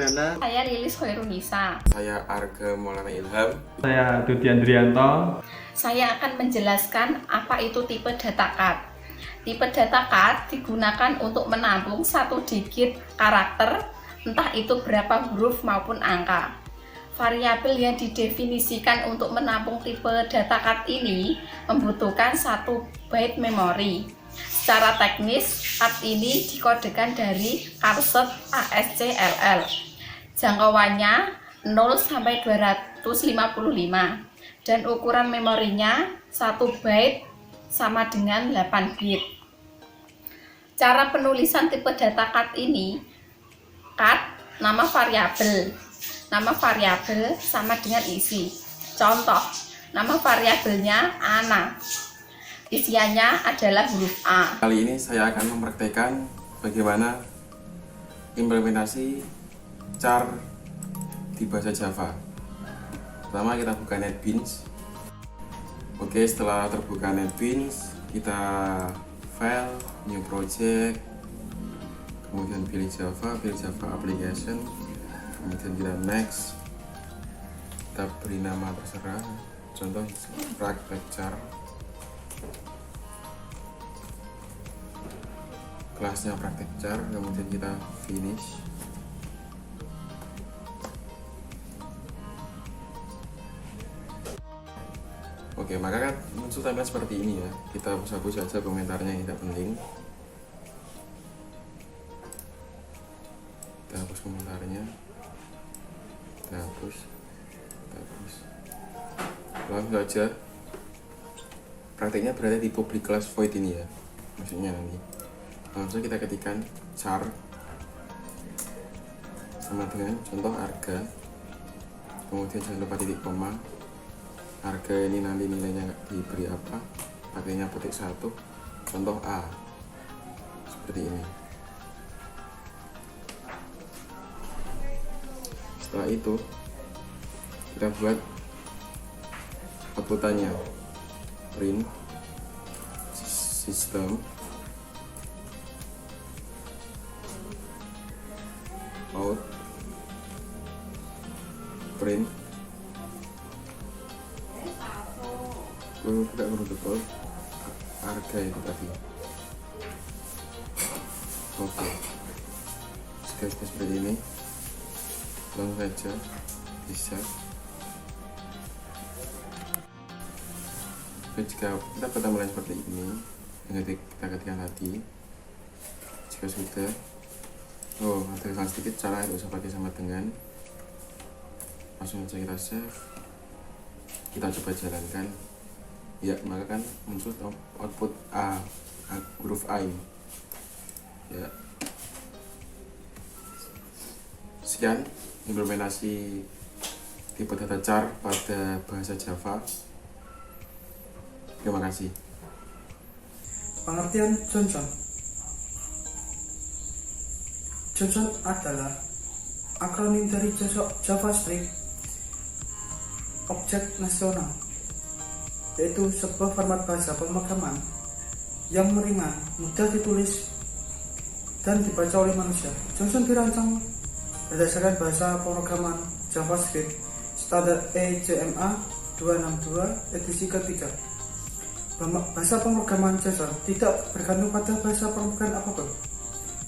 Perdana. Saya Lilis Hoirunisa. Saya Arga Maulana Ilham. Saya Dudi Andrianto. Saya akan menjelaskan apa itu tipe data card. Tipe data card digunakan untuk menampung satu digit karakter, entah itu berapa huruf maupun angka. Variabel yang didefinisikan untuk menampung tipe data card ini membutuhkan 1 byte memori. Secara teknis, card ini dikodekan dari Karset ASCII. Jangkauannya 0 sampai 255 dan ukuran memorinya 1 byte sama dengan 8 bit. Cara penulisan tipe data card ini, card nama variabel. Nama variabel sama dengan isi. Contoh, nama variabelnya Ana. Isiannya adalah huruf A. Kali ini saya akan mempraktekkan bagaimana implementasi char di bahasa Java. Pertama kita buka NetBeans. Oke, setelah terbuka NetBeans, kita file, new project, kemudian pilih Java application, kemudian kita next. Kita beri nama terserah, contoh praktek char. Kelasnya praktek char, kemudian kita finish. Oke, maka kan muncul tampilan seperti ini ya. Kita hapus saja komentarnya yang tidak penting. Kita hapus komentarnya. Kita hapus. Langsung saja. Prakteknya berada di public class void ini ya. Maksudnya nanti. Langsung kita ketikkan char sama dengan contoh harga, kemudian jangan lupa titik koma. Harga ini nanti nilainya diberi apa, pakainya petik 1, contoh A, seperti ini. Setelah itu kita buat outputannya, print system out print tidak betul harga itu tadi. Oke, seperti ini langsung saja bisa. Jika kita pertama seperti ini yang kita ketikkan tadi, jika sudah ada sedikit cara itu usah pakai sama dengan, langsung saja kita save, kita coba jalankan ya, maka kan muncul output A, huruf A ini ya. Sekian implementasi tipe data char pada bahasa Java. Terima kasih. Pengertian Johnson. Johnson adalah akronim dari JavaScript Objek Nasional, yaitu sebuah format bahasa pemrograman yang ringan, mudah ditulis, dan dibaca oleh manusia. Johnson dirancang berdasarkan bahasa pemrograman JavaScript standar EJMA 262 edisi ketiga. Bahasa pemrograman Johnson tidak bergantung pada bahasa pemrograman apapun.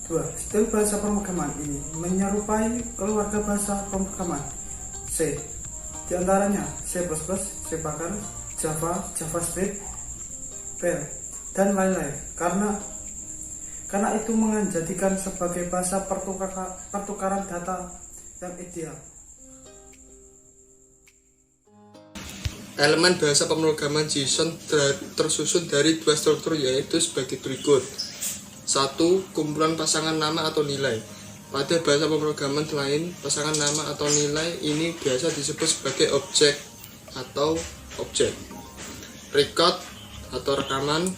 2. Stil bahasa pemrograman ini menyerupai keluarga bahasa pemrograman C, di antaranya C++, C++, Java, JavaScript, Perl, dan lain-lain. Karena itu menjadikan sebagai bahasa pertukaran data yang ideal. Elemen bahasa pemrograman JSON tersusun dari 2 struktur, yaitu sebagai berikut. 1. Kumpulan pasangan nama atau nilai. Pada bahasa pemrograman lain, pasangan nama atau nilai ini biasa disebut sebagai objek atau objek. Record atau rekaman,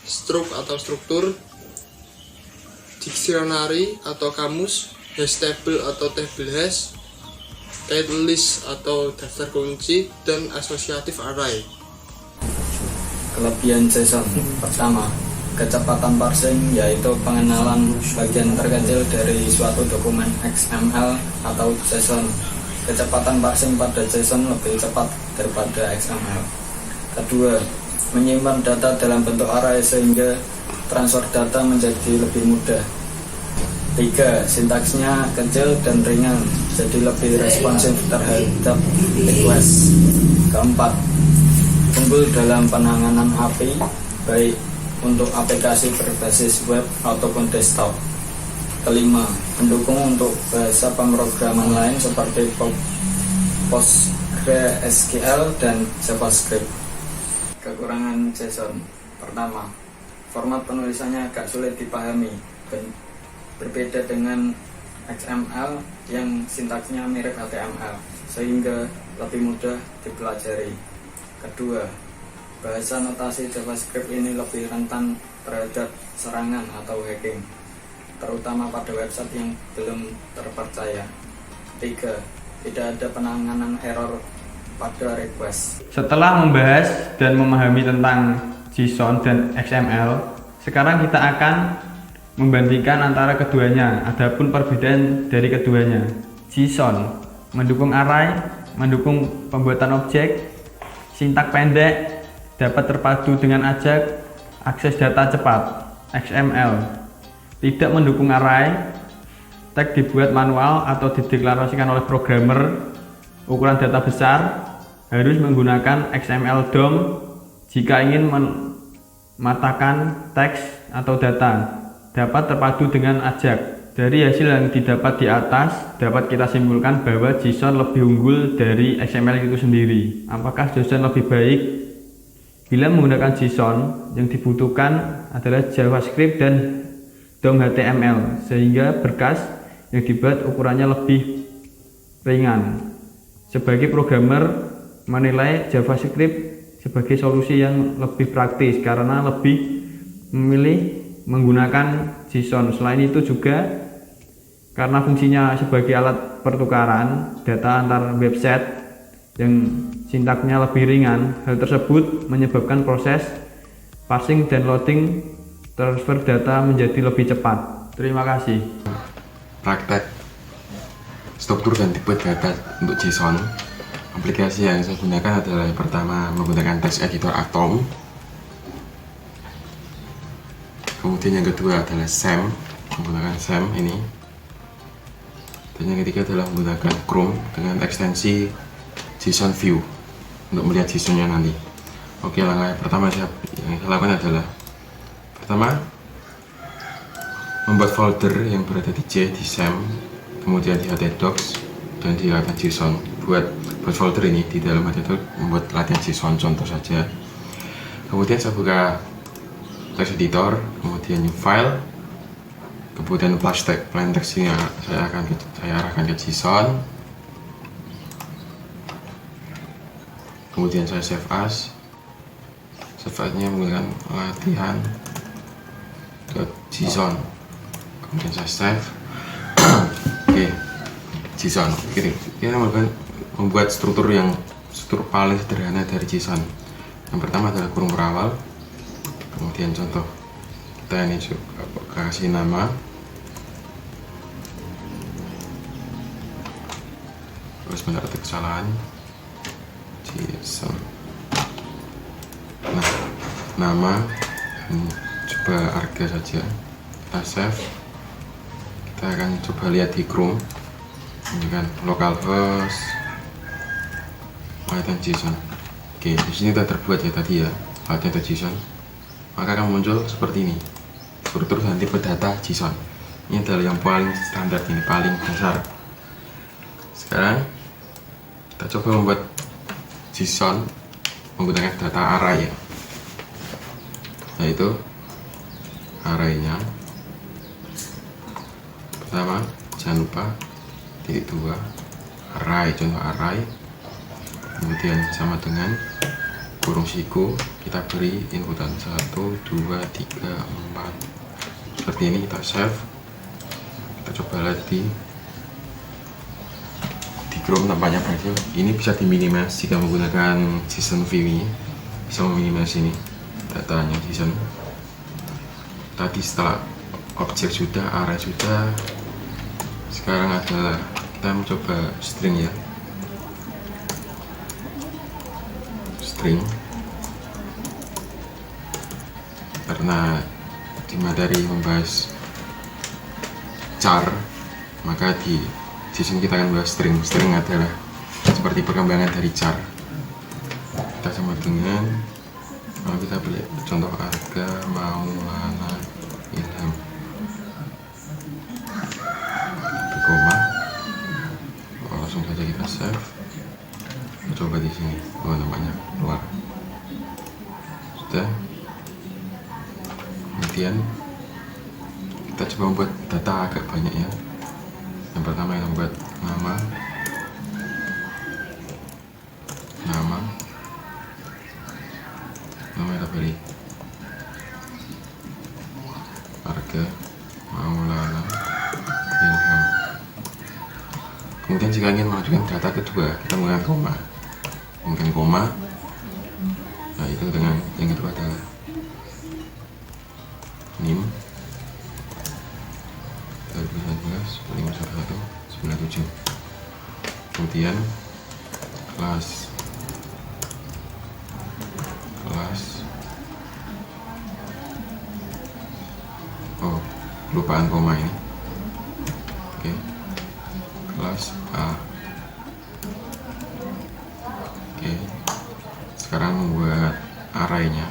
struct atau struktur, dictionary atau kamus, hash table atau table hash, type list atau daftar kunci, dan associative array. Kelebihan JSON pertama, kecepatan parsing, yaitu pengenalan bagian terkecil dari suatu dokumen XML atau JSON. Kecepatan parsing pada JSON lebih cepat daripada XML. Kedua, menyimpan data dalam bentuk array sehingga transfer data menjadi lebih mudah. 3. Sintaksnya kecil dan ringan, jadi lebih responsif terhadap request. Keempat, unggul dalam penanganan API, baik untuk aplikasi berbasis web ataupun desktop. Kelima, mendukung untuk bahasa pemrograman lain seperti PostgreSQL dan JavaScript. Kekurangan JSON. Pertama, format penulisannya agak sulit dipahami, berbeda dengan XML yang sintaksnya mirip HTML, sehingga lebih mudah dipelajari. Kedua, bahasa notasi JavaScript ini lebih rentan terhadap serangan atau hacking, terutama pada website yang belum terpercaya. 3. Tidak ada penanganan error pada request. Setelah membahas dan memahami tentang JSON dan XML, sekarang kita akan membandingkan antara keduanya. Adapun perbedaan dari keduanya. JSON mendukung array, mendukung pembuatan objek, sintak pendek, dapat terpadu dengan AJAX, akses data cepat. XML tidak mendukung array, tag dibuat manual atau dideklarasikan oleh programmer, ukuran data besar, harus menggunakan XML DOM jika ingin mematakan teks atau data. Dapat terpadu dengan AJAX. Dari hasil yang didapat di atas, dapat kita simpulkan bahwa JSON lebih unggul dari XML itu sendiri. Apakah JSON lebih baik? Bila menggunakan JSON, yang dibutuhkan adalah JavaScript dan DOM HTML, sehingga berkas yang dibuat ukurannya lebih ringan. Sebagai programmer, menilai JavaScript sebagai solusi yang lebih praktis karena lebih memilih menggunakan JSON. Selain itu juga karena fungsinya sebagai alat pertukaran data antar website yang sintaknya lebih ringan, hal tersebut menyebabkan proses parsing dan loading transfer data menjadi lebih cepat. Terima kasih. Praktek struktur dan tipe data untuk JSON. Aplikasi yang saya gunakan adalah yang pertama menggunakan text editor Atom. Kemudian yang kedua adalah SAM, menggunakan SAM ini. Dan yang ketiga adalah menggunakan Chrome dengan ekstensi JSON View untuk melihat JSON-nya nanti. Oke, langkah pertama yang saya lakukan adalah pertama membuat folder yang berada di C di SAM, kemudian di htdocs dan di latihan JSON. Buat folder ini di dalam htdocs membuat latihan JSON contoh saja. Kemudian saya buka text editor, kemudian new file, kemudian plain text ini saya arahkan ke JSON, kemudian saya save as nya menggunakan latihan.json, kemudian saya save. Oke, JSON. Kita membuat struktur paling sederhana dari JSON. Yang pertama adalah kurung berawal. Kemudian contoh kita ini juga kasih nama, terus benar ada kesalahan JSON. Nah, nama coba harga saja, kita save. Kita akan coba lihat di Chrome ini kan localhost latihan JSON. Oke, di sini sudah terbuat ya tadi ya latihan JSON. Maka akan muncul seperti ini, struktur dan tipe data JSON. Ini adalah yang paling standar, ini paling dasar. Sekarang kita coba membuat JSON menggunakan data array ya, yaitu arraynya pertama jangan lupa titik 2 array, contoh array, kemudian sama dengan kurung siku, kita beri inputan 1, 2, 3, 4 seperti ini. Kita save, kita coba lihat di Chrome tampaknya berhasil. Ini bisa diminimize jika menggunakan JSON View ini, bisa meminimize ini datanya JSON. tadi setelah objek sudah, array sudah, sekarang adalah kita mencoba string ya. String, karena di materi membahas char, maka di JSON kita akan bahas string. String adalah seperti perkembangan dari char. Kita sama dengan, kalau kita beli contoh Arga Maulana Ilham, di koma, langsung saja kita save. Coba di sini, namanya keluar. Sudah. Kemudian kita coba membuat data agak banyak ya. Yang pertama kita membuat nama, kita beri Arga Maulana Ilham. Kemudian jika ingin mengajukan data kedua, kita menggunakan koma. Mungkin koma. Nah, itu dengan yang kedua adalah NIM 2019 511 97. Kemudian kelas kelupaan koma ini. Oke. Kelas A. Oke. Sekarang membuat array-nya.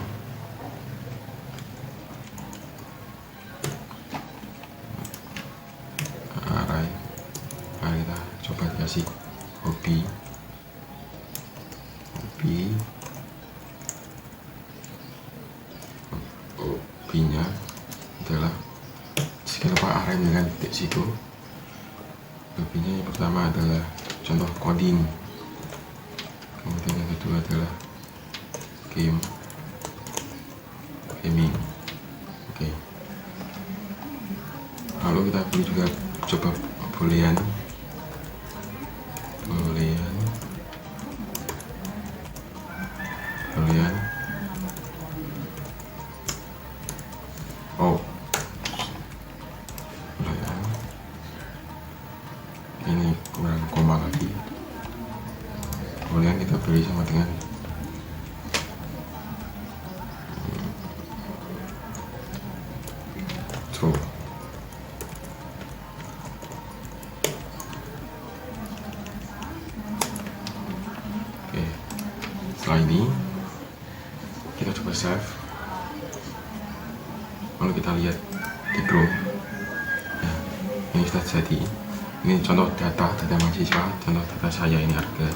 Mari kita coba dikasih hobinya adalah kenapa array dengan titik situ. Hobinya yang pertama adalah contoh coding, kemudian yang kedua adalah gaming. Oke. Lalu kita beli juga coba boolean. Ini kurang koma lagi. Boolean kita beri sama dengan true. Oke. Setelah ini kita coba save. Lalu kita lihat di Chrome. Nah, ini sudah jadi. Ini contoh data mahasiswa, contoh data saya ini harga,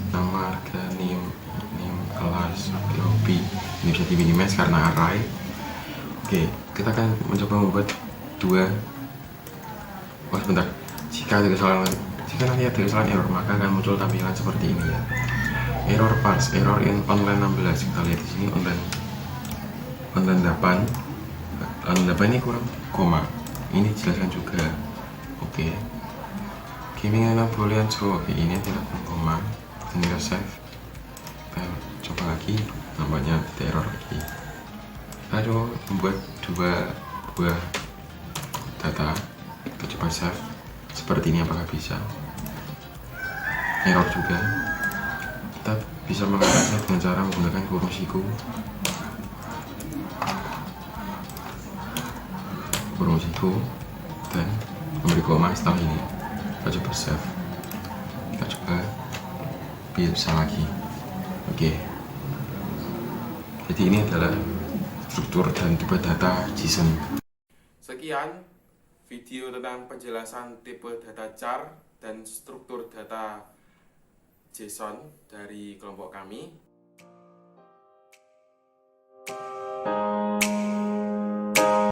nama, harga, NIM, kelas, hobi. Ini bisa diminimize karena array. Oke, kita akan mencoba membuat dua. Sebentar. Jika nanti ada kesalahan error, maka akan muncul tampilan seperti ini ya. Error parse, error in online 16. Kita lihat di sini online 8 ini kurang koma. Ini jelaskan juga. Oke. Gaming and boolean true. Oke, ini tidak koma. Dan kita save. Kita coba lagi, nampaknya ada error lagi. Kita coba membuat dua buah data. Kita coba save seperti ini, apakah bisa? Error juga. Kita bisa mengatasinya dengan cara menggunakan kurung siku dan memberi koma setelah ini. Kita coba save. Kita coba bisa lagi. Oke. Jadi ini adalah struktur dan tipe data JSON. Sekian video tentang penjelasan tipe data char dan struktur data JSON dari kelompok kami.